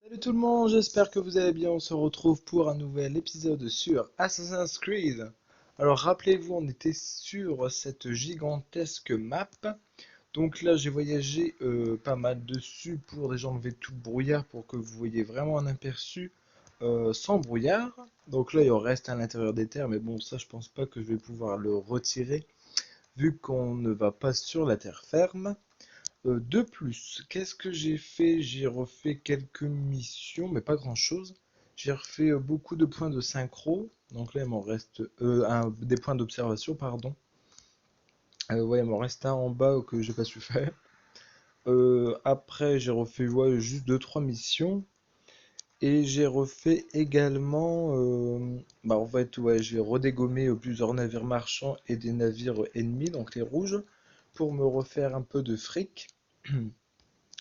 Salut tout le monde, j'espère que vous allez bien. On se retrouve pour un nouvel épisode sur Assassin's Creed. Alors rappelez-vous, on était sur cette gigantesque map. Donc là, j'ai voyagé pas mal dessus pour déjà enlever tout le brouillard pour que vous voyez vraiment un aperçu sans brouillard. Donc là, il en reste à l'intérieur des terres, mais bon, ça, je pense pas que je vais pouvoir le retirer vu qu'on ne va pas sur la terre ferme. De plus, qu'est-ce que j'ai fait? J'ai refait quelques missions, mais pas grand-chose. J'ai refait beaucoup de points de synchro. Donc là, il m'en reste des points d'observation, pardon. Ouais, il m'en reste un en bas que j'ai pas su faire. Après, j'ai refait ouais, juste deux trois missions. Et j'ai refait également, bah en fait, ouais, j'ai redégommé plusieurs navires marchands et des navires ennemis, donc les rouges, pour me refaire un peu de fric.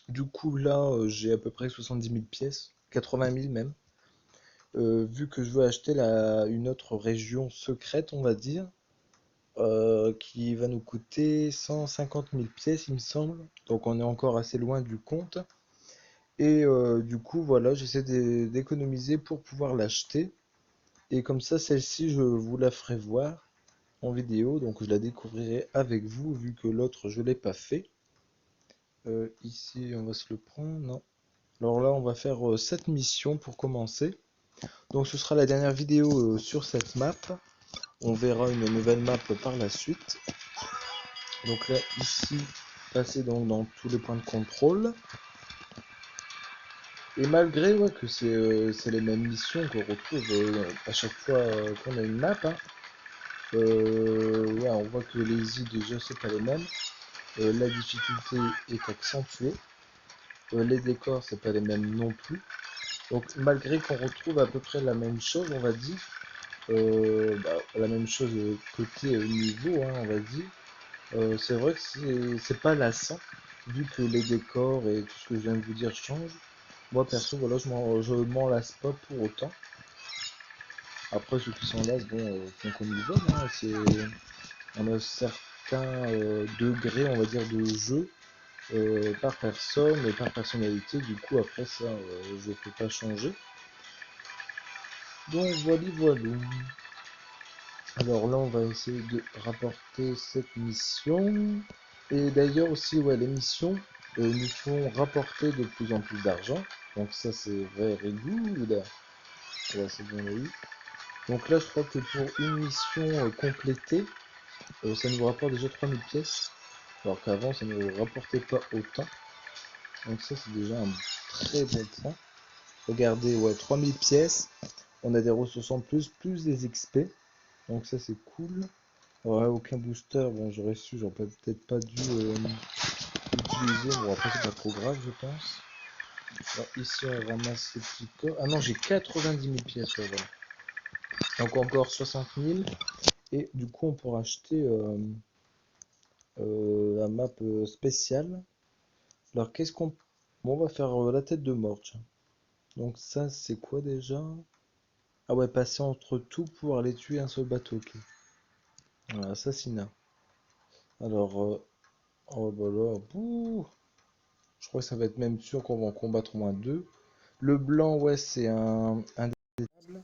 Du coup, là, j'ai à peu près 70 000 pièces, 80 000 même. Vu que je veux acheter une autre région secrète, on va dire, qui va nous coûter 150 000 pièces, il me semble. Donc on est encore assez loin du compte. Et du coup, voilà, j'essaie d'économiser pour pouvoir l'acheter. Et comme ça, celle-ci, je vous la ferai voir en vidéo. Donc je la découvrirai avec vous, vu que l'autre, je ne l'ai pas fait. Ici, on va se le prendre. Non. Alors là, on va faire cette mission pour commencer. Donc ce sera la dernière vidéo sur cette map. On verra une nouvelle map par la suite. Donc là, ici, passer donc dans tous les points de contrôle. Et malgré ouais, que c'est les mêmes missions qu'on retrouve à chaque fois qu'on a une map, hein, ouais, on voit que les îles déjà c'est pas les mêmes. La difficulté est accentuée. Les décors c'est pas les mêmes non plus. Donc malgré qu'on retrouve à peu près la même chose, on va dire, bah, la même chose côté niveau, hein, on va dire. C'est vrai que c'est pas lassant, vu que les décors et tout ce que je viens de vous dire changent. Moi perso, voilà, je m'en lasse pas pour autant. Après, ceux qui s'en lassent, bon, font comme ils veulent, hein, on a certains degrés, on va dire, de jeu par personne et par personnalité. Du coup, après ça, je peux pas changer. Donc voilà, voilà. Alors là, on va essayer de rapporter cette mission. Et d'ailleurs aussi, ouais, les missions nous font rapporter de plus en plus d'argent. Donc ça, c'est very good. Ouais, c'est bon, oui. Donc là, je crois que pour une mission complétée, ça nous rapporte déjà 3000 pièces. Alors qu'avant, ça ne nous rapportait pas autant. Donc ça, c'est déjà un très bon point. Regardez, ouais, 3000 pièces. On a des ressources en plus, plus des XP. Donc ça, c'est cool. Ouais, aucun booster, bon j'aurais su, j'aurais peut-être pas dû l'utiliser, bon après c'est pas trop grave je pense. Alors, ici on ramasse ces petits corps. Ah non, j'ai 90 000 pièces, ouais, voilà. Donc encore 60 000 et du coup on pourra acheter la map spéciale. Alors qu'est-ce qu'on... Bon, on va faire la tête de mort, tiens. Donc ça c'est quoi déjà? Ah ouais, passer entre tout pour aller tuer un seul bateau, ok. Voilà, assassinat. Alors, oh bah là, bouh. Je crois que ça va être même sûr qu'on va en combattre au moins deux. Le blanc, ouais, c'est un indétectable.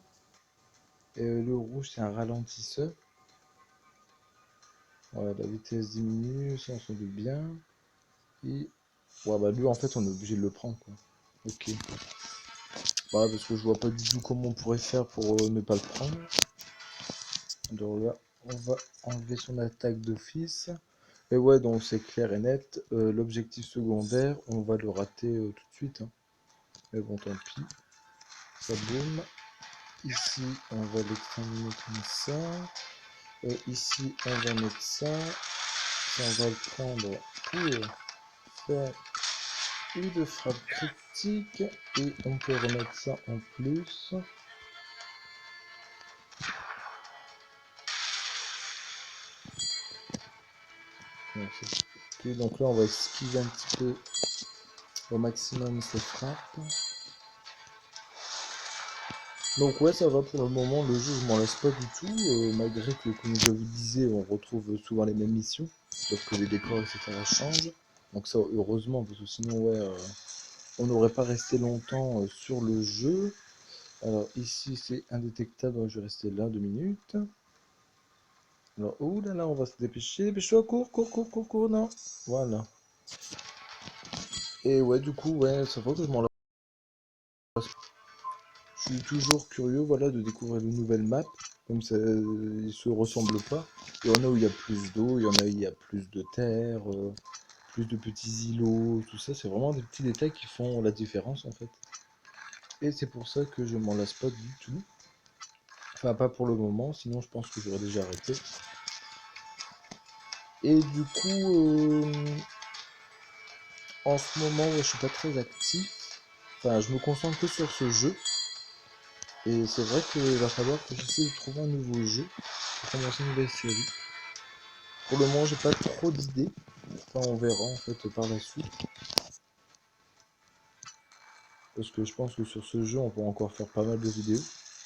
Et le rouge, c'est un ralentisseur. Voilà, la vitesse diminue, ça on s'en doute bien. Et ouais, bah lui, en fait, on est obligé de le prendre, quoi. Ok. Voilà, parce que je vois pas du tout comment on pourrait faire pour ne pas le prendre. Donc là, on va enlever son attaque d'office. Et ouais, donc c'est clair et net. L'objectif secondaire, on va le rater tout de suite, hein. Mais bon, tant pis. Ça boum. Ici, on va l'examiner comme ça. Ici, on va mettre ça. Ça, on va le prendre pour faire une frappe critique. Et on peut remettre ça en plus. Ok, donc là, on va esquiver un petit peu au maximum ces frappes. Donc ouais, ça va pour le moment, le jeu je m'en lasse pas du tout, malgré que comme je vous disais, on retrouve souvent les mêmes missions, sauf que les décors etc changent. Donc ça heureusement, parce que sinon ouais, on n'aurait pas resté longtemps sur le jeu. Alors ici c'est indétectable, donc je vais rester là 2 minutes. Alors, ouh là là, on va se dépêcher, dépêche-toi, cours, cours, cours, cours, cours, non. Voilà. Et ouais, du coup, ouais, ça faut que je m'en lasse. Je suis toujours curieux, voilà, de découvrir de nouvelles maps, comme ça, ils se ressemblent pas. Il y en a où il y a plus d'eau, il y en a où il y a plus de terre, plus de petits îlots, tout ça, c'est vraiment des petits détails qui font la différence en fait. Et c'est pour ça que je m'en lasse pas du tout. Enfin, pas pour le moment, sinon je pense que j'aurais déjà arrêté. Et du coup, en ce moment, ouais, je suis pas très actif. Enfin, je me concentre que sur ce jeu. Et c'est vrai qu'il va falloir que j'essaie de trouver un nouveau jeu pour commencer une nouvelle série. Pour le moment, j'ai pas trop d'idées. Enfin, on verra en fait par la suite. Parce que je pense que sur ce jeu, on peut encore faire pas mal de vidéos.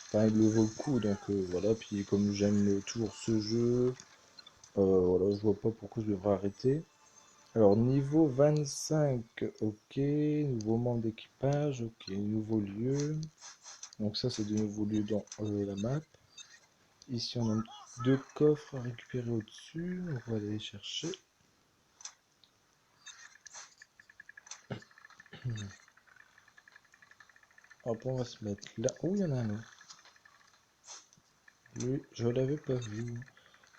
Enfin, il le vaut le coup, donc voilà. Puis comme j'aime toujours ce jeu, voilà, je vois pas pourquoi je devrais arrêter. Alors, niveau 25, ok. Nouveau membre d'équipage, ok. Nouveau lieu. Donc ça, c'est de nouveaux lieux dans la map. Ici, on a 2 coffres à récupérer au-dessus. On va aller les chercher. Hop, on va se mettre là. Oh, il y en a un autre. Lui, je l'avais pas vu.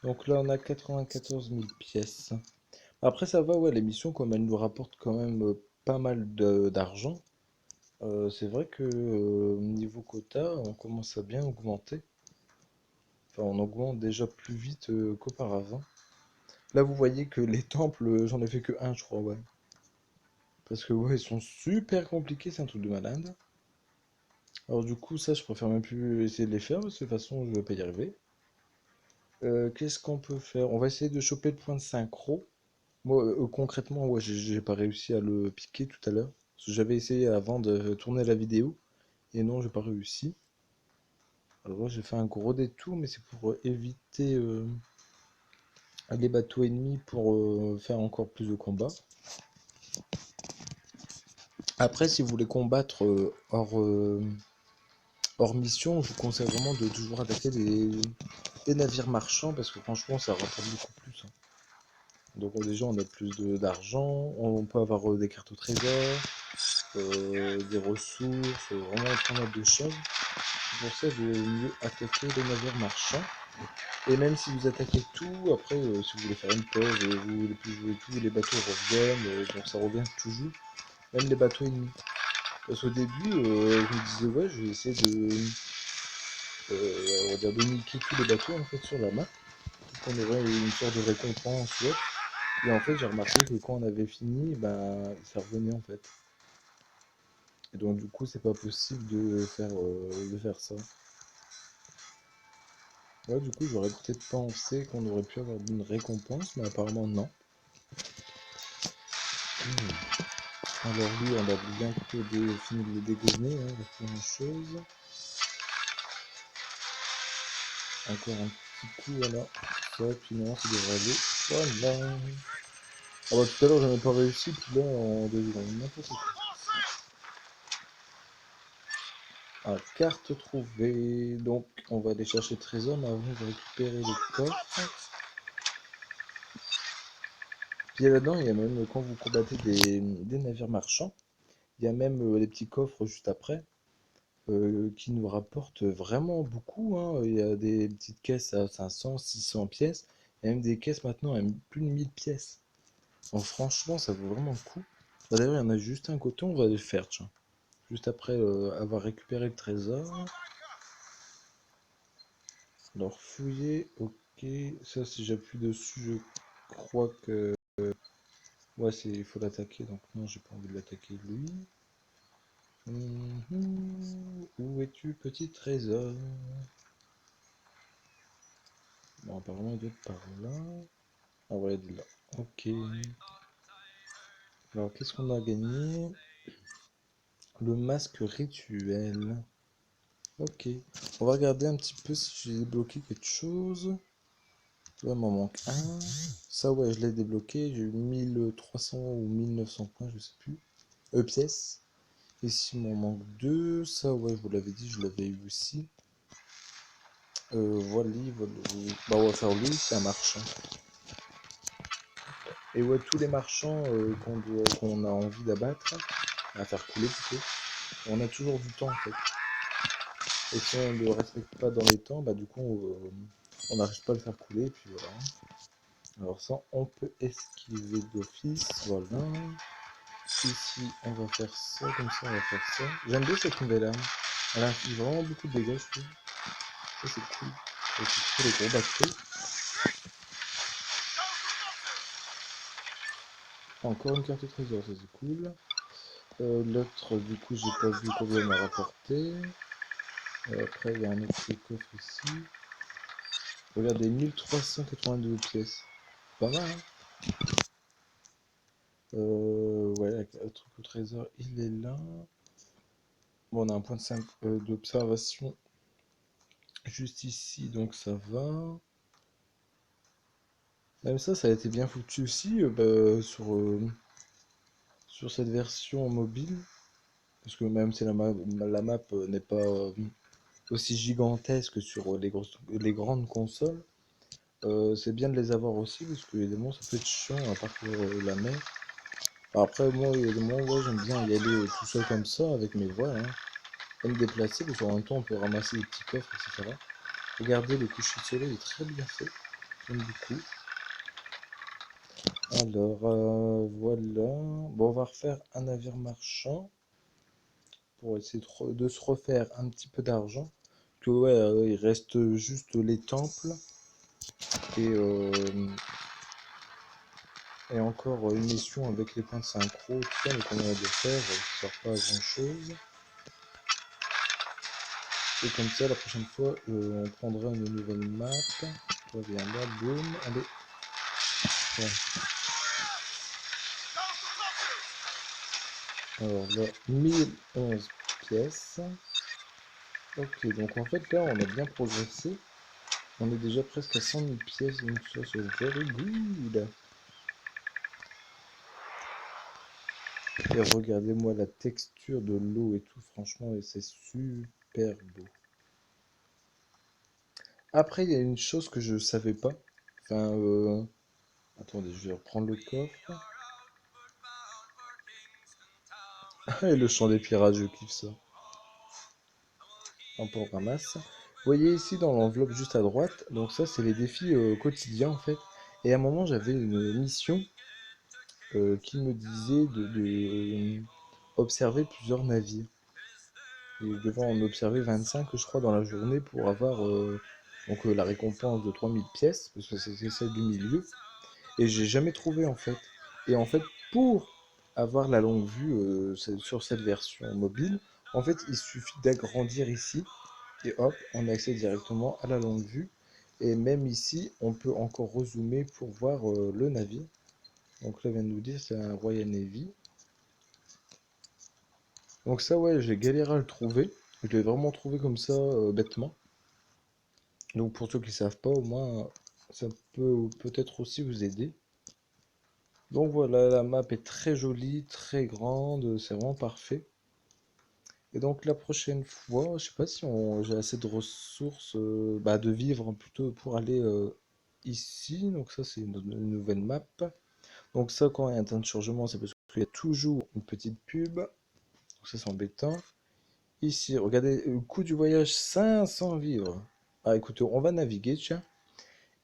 Donc là, on a 94 000 pièces. Après, ça va, ouais, l'émission, comme elle nous rapporte quand même pas mal d'argent, c'est vrai que niveau quota, on commence à bien augmenter. Enfin, on augmente déjà plus vite qu'auparavant. Là, vous voyez que les temples, j'en ai fait que un, je crois, ouais. Parce que, ouais, ils sont super compliqués, c'est un truc de malade. Alors, du coup, ça, je préfère même plus essayer de les faire, parce que de toute façon, je vais pas y arriver. Qu'est-ce qu'on peut faire? On va essayer de choper le point de synchro. Moi, concrètement, ouais, j'ai pas réussi à le piquer tout à l'heure. Parce que j'avais essayé avant de tourner la vidéo. Et non, j'ai pas réussi. Alors là, j'ai fait un gros détour, mais c'est pour éviter les bateaux ennemis pour faire encore plus de combats. Après, si vous voulez combattre hors mission, je vous conseille vraiment de toujours attaquer des navires marchands parce que franchement, ça rapporte beaucoup plus, hein. Donc déjà, on a plus d'argent, on peut avoir des cartes au trésor, des ressources, vraiment pas mal de choses. C'est pour ça qu'il vaut mieux attaquer les navires marchands. Et même si vous attaquez tout, après, si vous voulez faire une pause, vous voulez plus jouer tout, les bateaux reviennent, donc ça revient toujours, même les bateaux ennemis. Parce qu'au début, je me disais, ouais, je vais essayer on va dire de niquer tous les bateaux en fait sur la map, pour qu'on aurait une sorte de récompense ou autre. Et en fait, j'ai remarqué que quand on avait fini, ben, ça revenait en fait. Et donc du coup, c'est pas possible de faire ça. Ouais, du coup, j'aurais peut-être pensé qu'on aurait pu avoir une récompense, mais apparemment non. Alors lui, on a bientôt fini de le dégommer, hein, il reste plus grand-chose. Encore un petit coup, voilà. Ça, puis non, ça devrait aller. Voilà. Ah bah tout à l'heure, j'avais pas réussi, puis là, en 2 secondes, n'importe quoi. Ah, carte trouvée. Donc, on va aller chercher le trésor, mais avant, on va récupérer les coffres. Puis là-dedans, il y a même, quand vous combattez des navires marchands, il y a même les petits coffres juste après, qui nous rapportent vraiment beaucoup, hein. Il y a des petites caisses à 500, 600 pièces, et même des caisses maintenant à plus de 1000 pièces. Donc franchement, ça vaut vraiment le coup. Bah, d'ailleurs, il y en a juste un côté, on va le faire, tiens. Juste après avoir récupéré le trésor. Alors fouiller, ok. Ça, si j'appuie dessus, je crois que... Ouais, il faut l'attaquer, donc non, j'ai pas envie de l'attaquer lui. Où es-tu, petit trésor? Bon, apparemment, il doit être par là. Ah ouais, il est là. Ok. Alors, qu'est-ce qu'on a gagné? Le masque rituel. Ok. On va regarder un petit peu si j'ai débloqué quelque chose. Là, il m'en manque un. Ça, ouais, je l'ai débloqué. J'ai eu 1300 ou 1900 points, je sais plus. Pièces. Ici, il m'en manque deux. Ça, ouais, vous l'avez dit, je l'avais eu aussi. Voilà, voilà. Bah, on va faire lui, c'est un marchand. Et ouais, tous les marchands qu'on a envie d'abattre, à faire couler plutôt, on a toujours du temps en fait. Et si on ne le respecte pas dans les temps, bah du coup, on n'arrive pas à le faire couler, et puis voilà. Alors ça, on peut esquiver d'office, voilà. Ici, on va faire ça, comme ça, on va faire ça. J'aime bien cette nouvelle arme. Elle inflige vraiment beaucoup de dégâts, je trouve. Ça, c'est cool. Et c'est pour les gros bateaux. Encore une carte au trésor, ça c'est cool. L'autre, du coup, j'ai pas vu combien il m'a rapporté. Après, il y a un autre coffre ici. Regardez, 1382 pièces. Pas mal, hein. Ouais, le truc au trésor, il est là. Bon, on a un point de 5 d'observation juste ici, donc ça va. Même ça a été bien foutu aussi bah, sur cette version mobile. Parce que même si la map n'est pas aussi gigantesque sur les grandes consoles, c'est bien de les avoir aussi, parce que les monstres, ça peut être chiant à parcourir la mer. Après, moi, il y a des moments où ouais, j'aime bien y aller tout seul comme ça, avec mes voiles, hein, et me déplacer, parce qu'en même temps, on peut ramasser des petits coffres, etc. Regardez, le coucher de soleil est très bien fait, j'aime beaucoup. Alors, voilà. Bon, on va refaire un navire marchand pour essayer de se refaire un petit peu d'argent. Que ouais, il reste juste les temples et, euh, et encore une mission avec les points de synchro, tout ça, mais qu'on a de faire, ça sert pas à grand chose. Et comme ça, la prochaine fois, on prendra une nouvelle map. On vient là, boum, allez. Ouais. Alors là, 1011 pièces. Ok, donc en fait là, on a bien progressé. On est déjà presque à 100 000 pièces, donc ça c'est very good. Et regardez-moi la texture de l'eau et tout, franchement, c'est super beau. Après, il y a une chose que je savais pas. Enfin, attendez, je vais reprendre le coffre. Et le chant des pirates, je kiffe ça. Hop, on ramasse. Vous voyez ici dans l'enveloppe juste à droite, donc ça c'est les défis quotidiens en fait. Et à un moment j'avais une mission qui me disait de observer plusieurs navires. Et je devais en observer 25 je crois dans la journée pour avoir la récompense de 3000 pièces, parce que c'était celle du milieu. Et j'ai jamais trouvé en fait. Et en fait, pour avoir la longue vue sur cette version mobile, en fait il suffit d'agrandir ici et hop, on accède directement à la longue vue. Et même ici, on peut encore rezoomer pour voir le navire. Donc là, il vient de nous dire c'est un Royal Navy. Donc ça, ouais, j'ai galéré à le trouver. Je l'ai vraiment trouvé comme ça, bêtement. Donc pour ceux qui ne savent pas, au moins, ça peut peut-être aussi vous aider. Donc voilà, la map est très jolie, très grande, c'est vraiment parfait. Et donc la prochaine fois, je sais pas si j'ai assez de ressources, bah, de vivre plutôt pour aller ici. Donc ça c'est une nouvelle map. Donc ça quand il y a un temps de chargement, c'est parce qu'il y a toujours une petite pub. Donc ça c'est embêtant. Ici, regardez, coût du voyage 500 vivres. Ah écoutez, on va naviguer, tiens.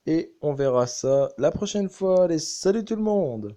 Et on verra ça la prochaine fois. Allez, salut tout le monde!